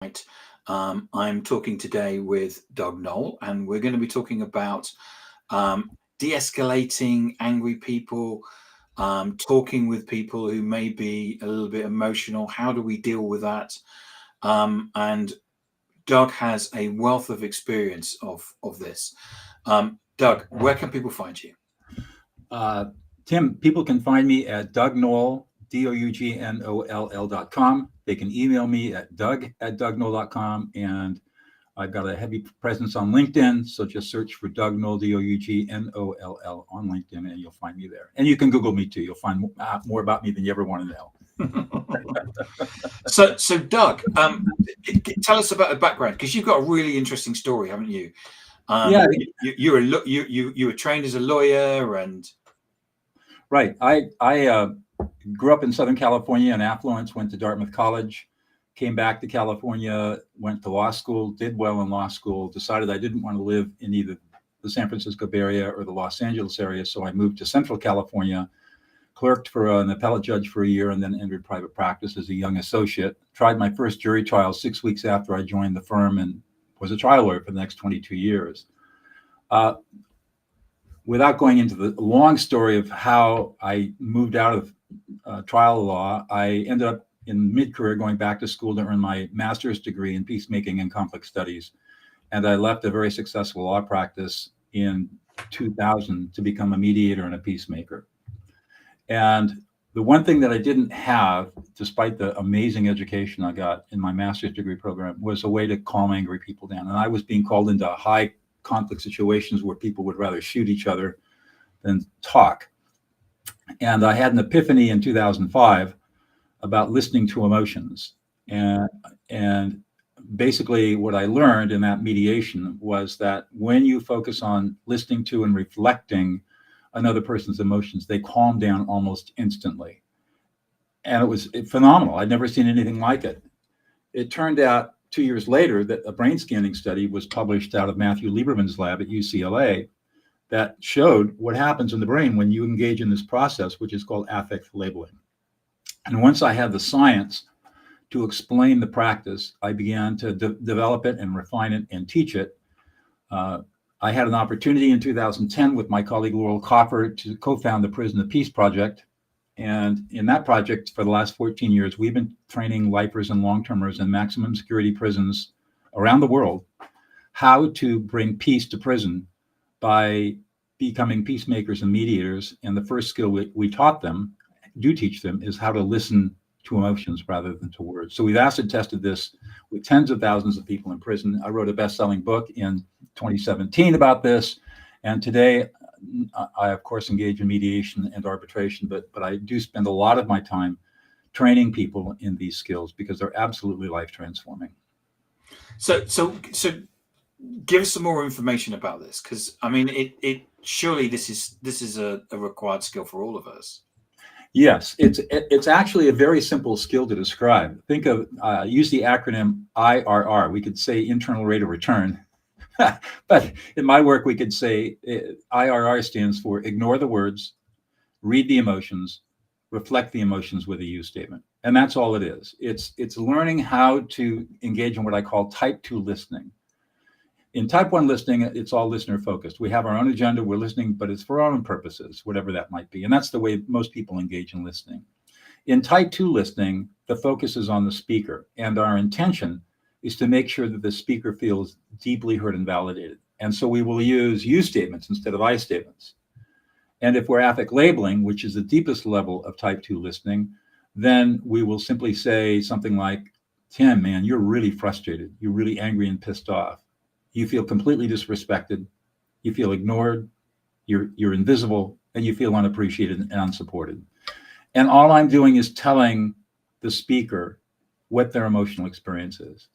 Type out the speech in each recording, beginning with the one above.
Right. I'm talking today with Doug Noll, and we're going to be talking about de-escalating angry people, talking with people who may be a little bit emotional. How do we deal with that? And Doug has a wealth of experience of this. Doug, where can people find you? Tim, people can find me at Doug Noll, DOUGNOLL.com. They can email me at doug@dougnoll.com. And I've got a heavy presence on LinkedIn. So just search for Doug Noll, DOUGNOLL on LinkedIn, and you'll find me there. And you can Google me too. You'll find more about me than you ever want to know. So Doug, tell us about the background, because you've got a really interesting story, haven't you? Yeah. You were trained as a lawyer, and right. I grew up in Southern California in affluence, went to Dartmouth College, came back to California, went to law school, did well in law school, decided I didn't want to live in either the San Francisco Bay Area or the Los Angeles area. So I moved to Central California, clerked for an appellate judge for a year, and then entered private practice as a young associate. Tried my first jury trial 6 weeks after I joined the firm and was a trial lawyer for the next 22 years. Without going into the long story of how I moved out of trial law, I ended up in mid-career going back to school to earn my master's degree in peacemaking and conflict studies. And I left a very successful law practice in 2000 to become a mediator and a peacemaker. And the one thing that I didn't have, despite the amazing education I got in my master's degree program, was a way to calm angry people down. And I was being called into high conflict situations where people would rather shoot each other than talk. And I had an epiphany in 2005 about listening to emotions. And basically what I learned in that mediation was that when you focus on listening to and reflecting another person's emotions, they calm down almost instantly. And it was phenomenal. I'd never seen anything like it. It turned out 2 years later that a brain scanning study was published out of Matthew Lieberman's lab at UCLA that showed what happens in the brain when you engage in this process, which is called affect labeling. And once I had the science to explain the practice, I began to develop it and refine it and teach it. I had an opportunity in 2010 with my colleague Laurel Coffer to co-found the Prison of Peace Project. And in that project, for the last 14 years, we've been training lifers and long-termers in maximum security prisons around the world how to bring peace to prison by becoming peacemakers and mediators. And the first skill we taught them, do teach them, is how to listen to emotions rather than to words. So we've acid tested this with tens of thousands of people in prison. I wrote a best-selling book in 2017 about this. And today, I, of course, engage in mediation and arbitration, but I do spend a lot of my time training people in these skills because they're absolutely life-transforming. So give us some more information about this, because I mean, it surely this is a required skill for all of us. Yes, it's actually a very simple skill to describe. Think of use the acronym IRR. We could say internal rate of return. But in my work, we could say IRR stands for ignore the words, read the emotions, reflect the emotions with a you statement. And that's all it is. It's learning how to engage in what I call type 2 listening. In type 1 listening, it's all listener focused. We have our own agenda, we're listening, but it's for our own purposes, whatever that might be. And that's the way most people engage in listening. In type 2 listening, the focus is on the speaker, and our intention is to make sure that the speaker feels deeply heard and validated. And so we will use you statements instead of I statements. And if we're affect labeling, which is the deepest level of type 2 listening, then we will simply say something like, Tim, man, you're really frustrated. You're really angry and pissed off. You feel completely disrespected. You feel ignored. You're invisible, and you feel unappreciated and unsupported. And all I'm doing is telling the speaker what their emotional experience is.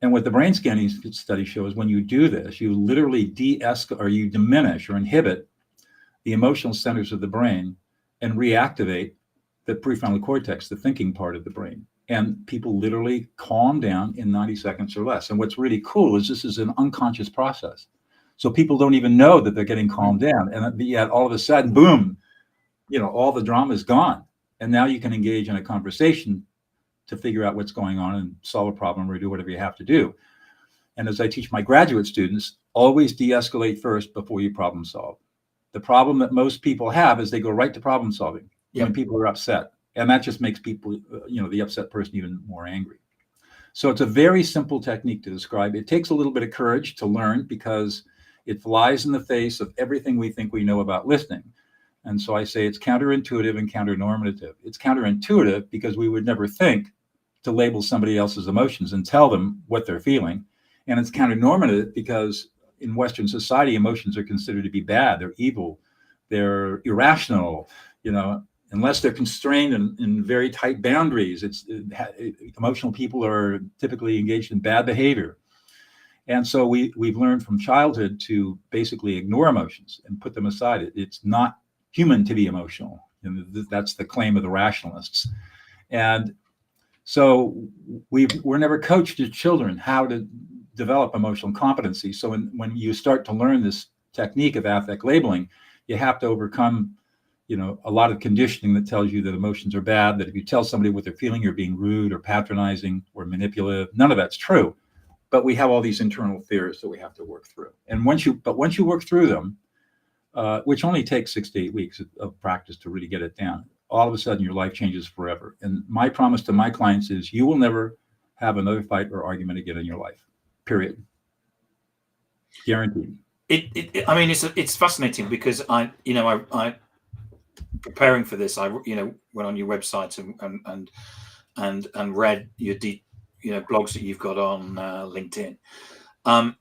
And what the brain scanning study shows, when you do this, you literally de-escalate, or you diminish or inhibit the emotional centers of the brain and reactivate the prefrontal cortex, the thinking part of the brain. And people literally calm down in 90 seconds or less. And what's really cool is this is an unconscious process. So people don't even know that they're getting calmed down. And yet all of a sudden, boom, all the drama is gone. And now you can engage in a conversation to figure out what's going on and solve a problem or do whatever you have to do. And as I teach my graduate students, always de-escalate first before you problem solve. The problem that most people have is they go right to problem solving when people are upset. And that just makes people, the upset person even more angry. So it's a very simple technique to describe. It takes a little bit of courage to learn because it flies in the face of everything we think we know about listening. And so I say it's counterintuitive and counternormative. It's counterintuitive because we would never think to label somebody else's emotions and tell them what they're feeling. And it's counternormative because in Western society, emotions are considered to be bad. They're evil. They're irrational, unless they're constrained in very tight boundaries. Emotional people are typically engaged in bad behavior. And so we've learned from childhood to basically ignore emotions and put them aside. It's not human to be emotional. And that's the claim of the rationalists. And so we're never coached as children how to develop emotional competency. So when you start to learn this technique of affect labeling, you have to overcome a lot of conditioning that tells you that emotions are bad, that if you tell somebody what they're feeling, you're being rude or patronizing or manipulative. None of that's true. But we have all these internal fears that we have to work through. And once you work through them, which only takes 6 to 8 weeks of practice to really get it down, all of a sudden your life changes forever. And my promise to my clients is you will never have another fight or argument again in your life, period. Guaranteed. It's fascinating because I preparing for this, I went on your website and read your blogs that you've got on LinkedIn, and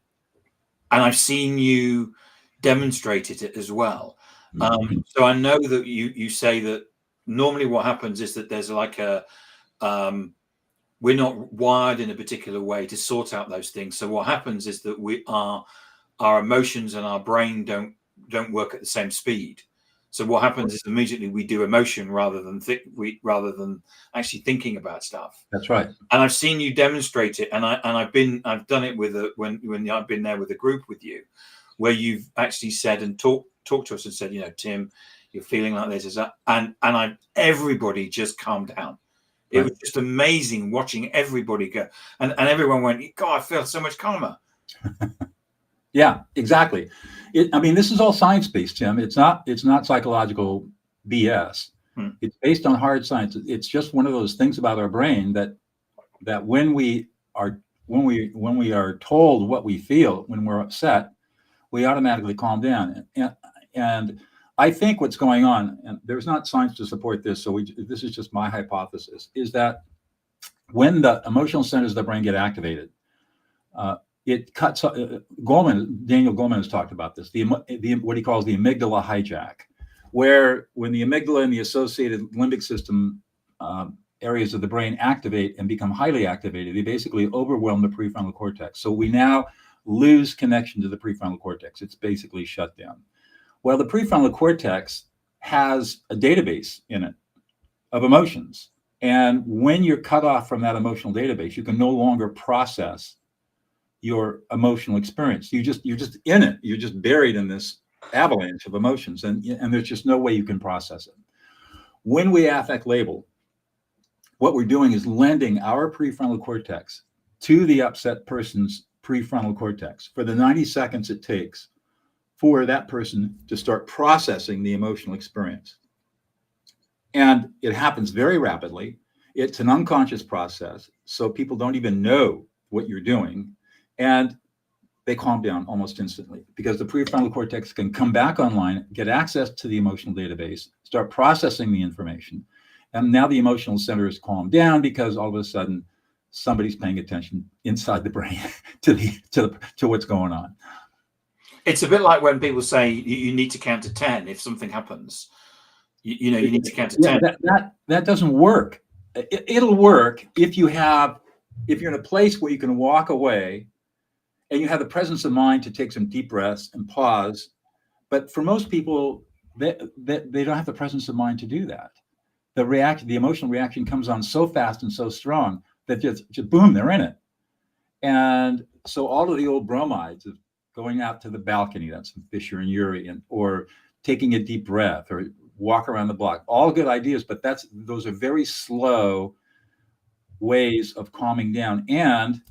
I've seen you demonstrated it as well. So I know that you say that normally what happens is that there's like we're not wired in a particular way to sort out those things. So what happens is that our emotions and our brain don't work at the same speed. So what happens is immediately we do emotion rather than actually thinking about stuff. That's right. And I've seen you demonstrate it, and I've done it with when I've been there with a group with you, where you've actually said and talked to us and said, Tim, you're feeling like this, and everybody just calmed down. It was just amazing watching everybody go, and everyone went, God, I feel so much calmer. Yeah, exactly. This is all science-based, Tim. It's not psychological BS. It's based on hard science. It's just one of those things about our brain that when we are told what we feel when we're upset, we automatically calm down. And I think what's going on, and there's not science to support this, so this is just my hypothesis, is that when the emotional centers of the brain get activated, it cuts. Daniel Goleman has talked about this. What he calls the amygdala hijack, where when the amygdala and the associated limbic system areas of the brain activate and become highly activated, they basically overwhelm the prefrontal cortex. So we now lose connection to the prefrontal cortex. It's basically shut down. Well, the prefrontal cortex has a database in it of emotions, and when you're cut off from that emotional database, you can no longer process your emotional experience. You're just in it. You're just buried in this avalanche of emotions, and there's just no way you can process it. When we affect label, what we're doing is lending our prefrontal cortex to the upset person's prefrontal cortex for the 90 seconds it takes for that person to start processing the emotional experience. And it happens very rapidly. It's an unconscious process, so people don't even know what you're doing. And they calm down almost instantly because the prefrontal cortex can come back online, get access to the emotional database, start processing the information. And now the emotional center is calmed down because all of a sudden somebody's paying attention inside the brain to what's going on. It's a bit like when people say you need to count to 10 if something happens. You need to count to 10. That doesn't work. It'll work if you're in a place where you can walk away and you have the presence of mind to take some deep breaths and pause. But for most people, they don't have the presence of mind to do that. The emotional reaction comes on so fast and so strong that just boom, they're in it. And so all of the old bromides of going out to the balcony, that's some Fisher and Urey, or taking a deep breath or walk around the block, all good ideas, but those are very slow ways of calming down. And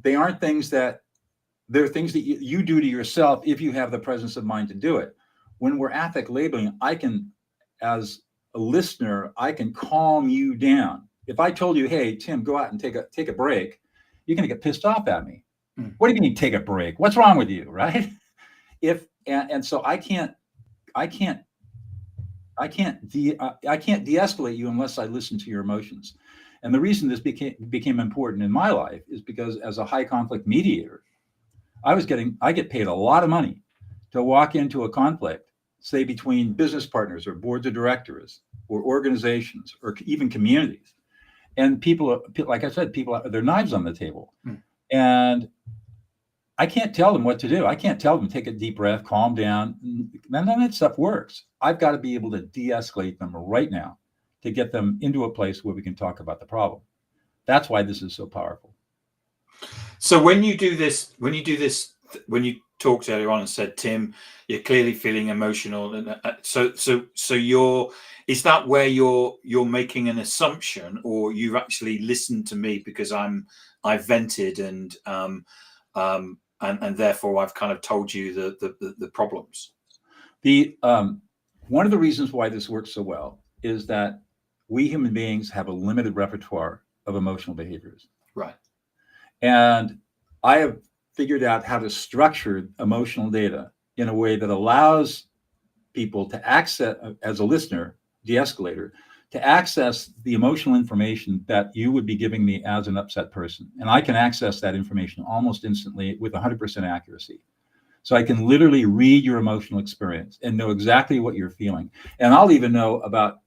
they aren't things that, they're things that you do to yourself if you have the presence of mind to do it. When we're affect labeling, I can, as a listener, I can calm you down. If I told you, hey, Tim, go out and take a break, you're going to get pissed off at me. What do you mean take a break? What's wrong with you, right? And so I can't de-escalate you unless I listen to your emotions. And the reason this became important in my life is because as a high conflict mediator, I get paid a lot of money to walk into a conflict, say between business partners or boards of directors or organizations or even communities. And people, like I said, people have their knives on the table. And I can't tell them what to do. I can't tell them, take a deep breath, calm down. None of that stuff works. I've got to be able to de-escalate them right now to get them into a place where we can talk about the problem. That's why this is so powerful. So when you talked earlier on and said, Tim, you're clearly feeling emotional, and so is that where you're making an assumption, or you've actually listened to me because I vented and therefore I've kind of told you the problems? One of the reasons why this works so well is that we human beings have a limited repertoire of emotional behaviors. Right. And I have figured out how to structure emotional data in a way that allows people to access, as a listener, de-escalator, to access the emotional information that you would be giving me as an upset person. And I can access that information almost instantly with 100% accuracy. So I can literally read your emotional experience and know exactly what you're feeling. And I'll even know about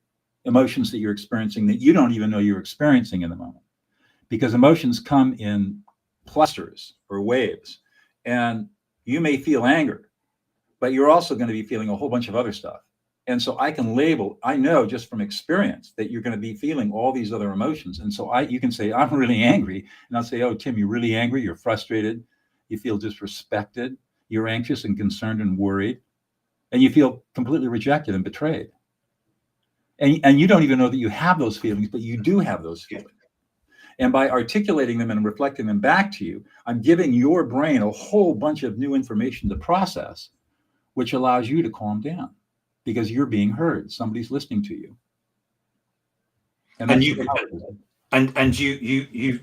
emotions that you're experiencing that you don't even know you're experiencing in the moment. Because emotions come in clusters or waves. And you may feel anger, but you're also going to be feeling a whole bunch of other stuff. And so I can label, I know just from experience that you're going to be feeling all these other emotions. And so you can say, I'm really angry. And I'll say, oh, Tim, you're really angry. You're frustrated. You feel disrespected. You're anxious and concerned and worried. And you feel completely rejected and betrayed. And you don't even know that you have those feelings, but you do have those feelings. And by articulating them and reflecting them back to you, I'm giving your brain a whole bunch of new information to process, which allows you to calm down because you're being heard. Somebody's listening to you.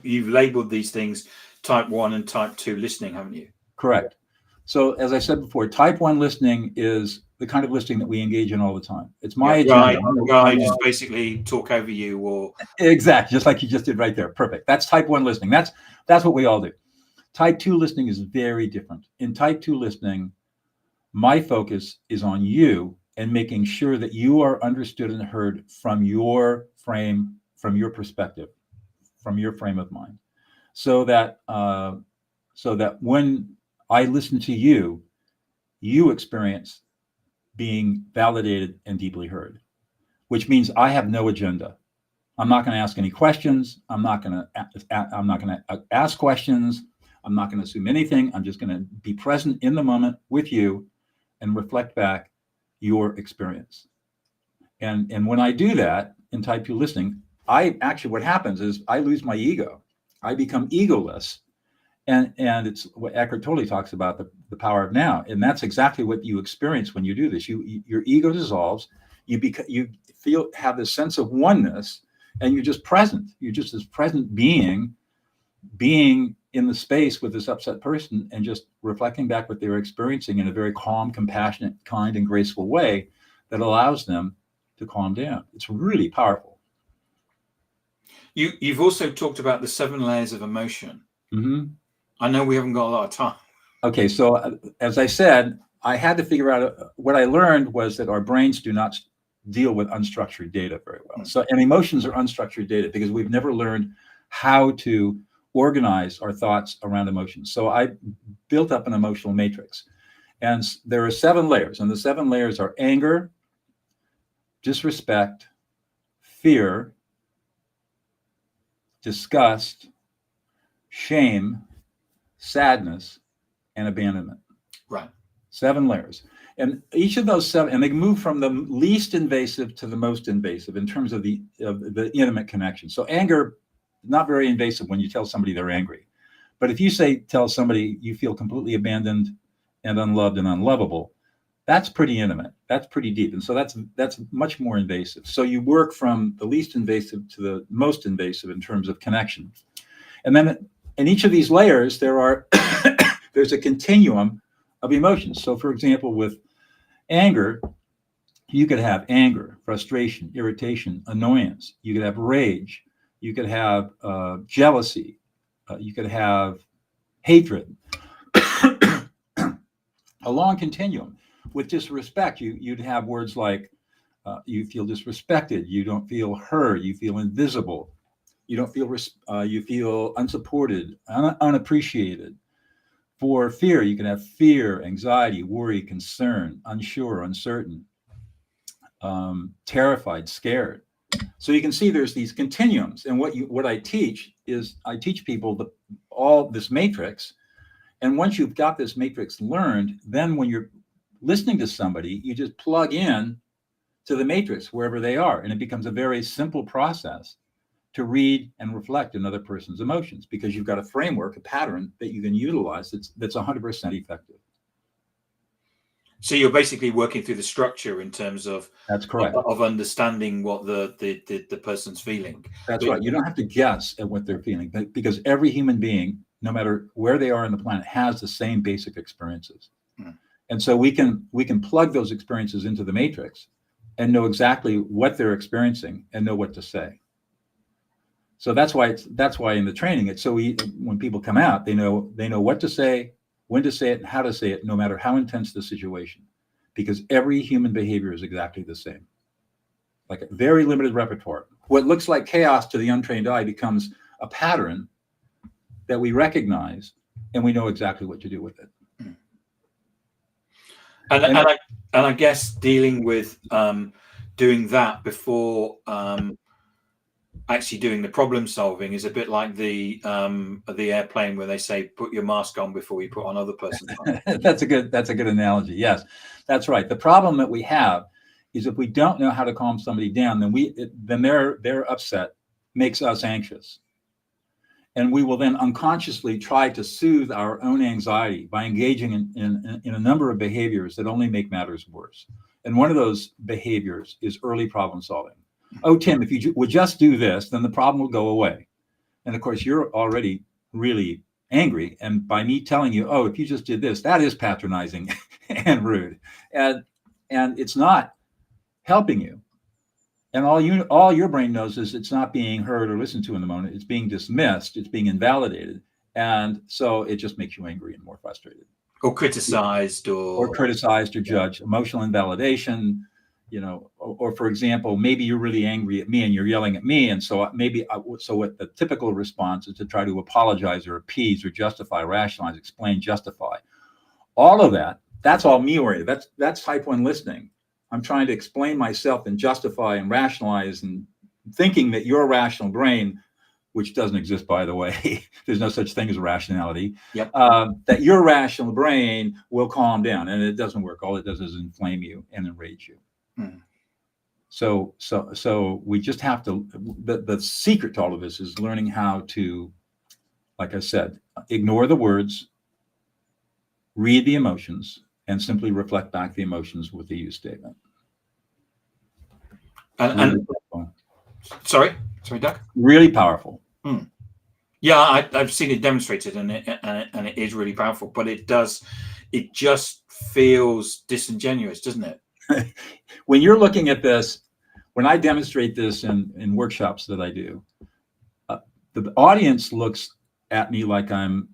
You've labeled these things type 1 and type 2 listening, haven't you? Correct. So as I said before, type 1 listening is the kind of listening that we engage in all the time. It's my agenda. I just basically talk over you, or exactly, just like you just did right there. Perfect. That's type 1 listening. That's what we all do. Type 2 listening is very different. In type 2 listening, my focus is on you and making sure that you are understood and heard from your frame, from your perspective, from your frame of mind, so that when I listen to you, you experience being validated and deeply heard, which means I have no agenda. I'm not going to ask any questions. I'm not going to ask questions. I'm not going to assume anything. I'm just going to be present in the moment with you and reflect back your experience. And when I do that in type 2 listening, what happens is I lose my ego. I become egoless. And it's what Eckhart Tolle talks about, the power of now. And that's exactly what you experience when you do this. Your ego dissolves. You have this sense of oneness, and you're just present. You're just this present being in the space with this upset person and just reflecting back what they're experiencing in a very calm, compassionate, kind, and graceful way that allows them to calm down. It's really powerful. You've also talked about the 7 layers of emotion. Mm-hmm. I know we haven't got a lot of time. Okay, so as I said, I had to figure out, what I learned was that our brains do not deal with unstructured data very well. So, and emotions are unstructured data because we've never learned how to organize our thoughts around emotions. So I built up an emotional matrix. And there are 7 layers, and the 7 layers are anger, disrespect, fear, disgust, shame, sadness, and abandonment. Right. 7 layers. And each of those 7, and they move from the least invasive to the most invasive in terms of the intimate connection. So anger not very invasive when you tell somebody they're angry. But if you tell somebody you feel completely abandoned and unloved and unlovable, that's pretty intimate. That's pretty deep. And so that's much more invasive. So you work from the least invasive to the most invasive in terms of connection. And then in each of these layers, there's a continuum of emotions. So for example, with anger, you could have anger, frustration, irritation, annoyance. You could have rage. You could have jealousy. You could have hatred. A long continuum. With disrespect, you'd have words like you feel disrespected, you don't feel heard, you feel invisible, you don't feel you feel unsupported, unappreciated. For fear, you can have fear, anxiety, worry, concern, unsure, uncertain, terrified, scared. So you can see there's these continuums. And what I teach is I teach people all this matrix. And once you've got this matrix learned, then when you're listening to somebody, you just plug in to the matrix wherever they are. And it becomes a very simple process to read and reflect another person's emotions, because you've got a framework, a pattern that you can utilize that's 100% effective. So you're basically working through the structure in terms of that's correct of understanding what the person's feeling. That's right. You don't have to guess at what they're feeling, because every human being, no matter where they are on the planet, has the same basic experiences. And so we can plug those experiences into the matrix and know exactly what they're experiencing and know what to say. So that's why in the training it's so when people come out, they know what to say, when to say it, and how to say it, no matter how intense the situation, because every human behavior is exactly the same. Like a very limited repertoire. What looks like chaos to the untrained eye becomes a pattern that we recognize, and we know exactly what to do with it. And I guess dealing with doing that before actually doing the problem solving is a bit like the airplane where they say put your mask on before you put on other person's mask. That's a good analogy. Yes, that's right. The problem that we have is if we don't know how to calm somebody down, then their upset makes us anxious. And we will then unconsciously try to soothe our own anxiety by engaging in a number of behaviors that only make matters worse. And one of those behaviors is early problem solving. Oh, Tim, if you would just do this, then the problem will go away. And of course, you're already really angry. And by me telling you, oh, if you just did this, that is patronizing and rude. And it's not helping you. And all your brain knows is it's not being heard or listened to in the moment. It's being dismissed. It's being invalidated. And so it just makes you angry and more frustrated. Or criticized or judged. Emotional invalidation, or for example, maybe you're really angry at me and you're yelling at me. And so what the typical response is to try to apologize or appease or justify, rationalize, explain, justify. All of that's all me oriented. That's type 1 listening. I'm trying to explain myself and justify and rationalize, and thinking that your rational brain, which doesn't exist, by the way, there's no such thing as rationality, yep. That your rational brain will calm down, and it doesn't work. All it does is inflame you and enrage you. So we just have to, the secret to all of this is learning how to, like I said, ignore the words, read the emotions, and simply reflect back the emotions with the use statement. And sorry, Doug. Really powerful. Yeah, I've seen it demonstrated, and it is really powerful. But it just feels disingenuous, doesn't it? When you're looking at this, when I demonstrate this in workshops that I do, the audience looks at me like I'm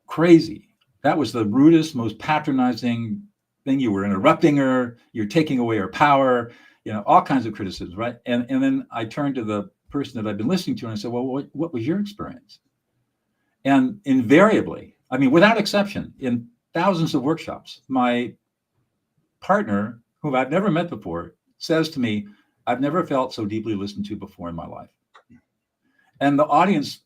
crazy. That was the rudest, most patronizing thing. You were interrupting her. You're taking away her power. All kinds of criticisms, right? And then I turned to the person that I've been listening to and I said, well, what was your experience? And invariably, I mean, without exception, in thousands of workshops, my partner, whom I've never met before, says to me, I've never felt so deeply listened to before in my life. And the audience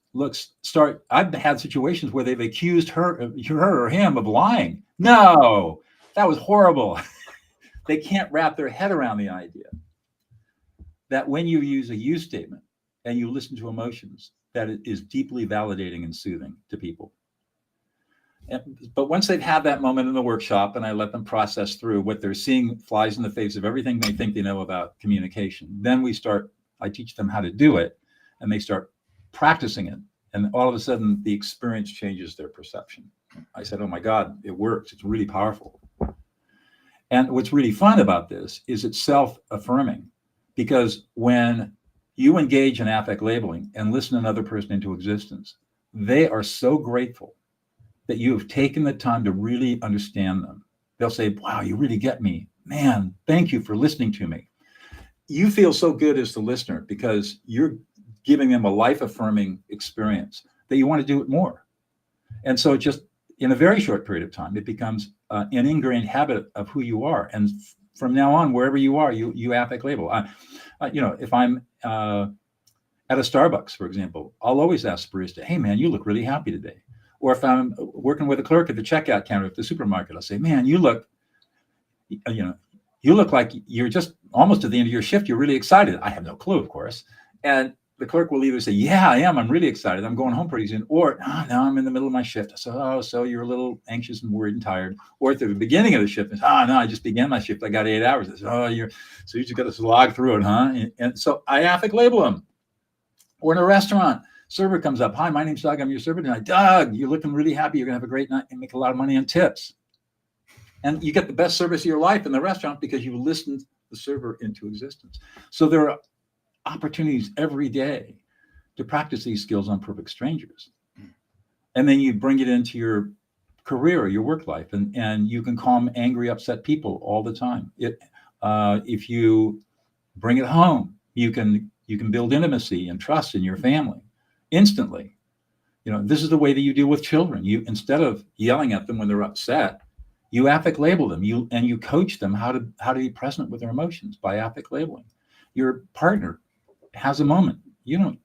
I've had situations where they've accused her or him of lying. No, that was horrible. They can't wrap their head around the idea that when you use a you statement and you listen to emotions, that is deeply validating and soothing to people. But once they've had that moment in the workshop and I let them process through what they're seeing flies in the face of everything they think they know about communication, then I teach them how to do it, and they start practicing it. And all of a sudden the experience changes their perception. I said, oh my God, it works. It's really powerful. And what's really fun about this is it's self-affirming, because when you engage in affect labeling and listen another person into existence, they are so grateful that you have taken the time to really understand them. They'll say, wow, you really get me. Man, thank you for listening to me. You feel so good as the listener because you're giving them a life-affirming experience that you want to do it more. And so just in a very short period of time, it becomes an ingrained habit of who you are. And from now on, wherever you are, you affect label. If I'm at a Starbucks, for example, I'll always ask the barista, hey man, you look really happy today. Or if I'm working with a clerk at the checkout counter at the supermarket, I'll say, man, you look like you're just almost at the end of your shift. You're really excited. I have no clue, of course. And the clerk will either say, yeah, I am. I'm really excited. I'm going home pretty soon. Or, no, I'm in the middle of my shift. So you're a little anxious and worried and tired. Or at the beginning of the shift, no, I just began my shift. I got 8 hours. I said, you just got to slog through it, huh? And so I affect label them. Or in a restaurant, server comes up. Hi, my name's Doug. I'm your server tonight. Doug, you're looking really happy. You're going to have a great night and make a lot of money on tips. And you get the best service of your life in the restaurant because you listened the server into existence. So there are opportunities every day to practice these skills on perfect strangers. And then you bring it into your career, your work life, and you can calm angry, upset people all the time. If you bring it home, you can build intimacy and trust in your family instantly. This is the way that you deal with children. You, instead of yelling at them when they're upset, you affect label them. You coach them how to be present with their emotions by affect labeling. Your partner has a moment. You don't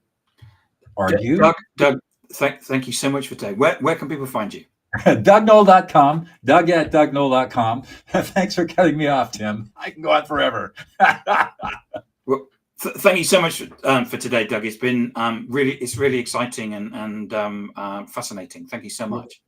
argue. Doug, thank you so much for today. Where can people find you? DougNoll.com, Doug@DougNoll.com. Thanks for cutting me off, Tim. I can go on forever. Well, thank you so much for today, Doug. It's been really exciting and fascinating. Thank you so much.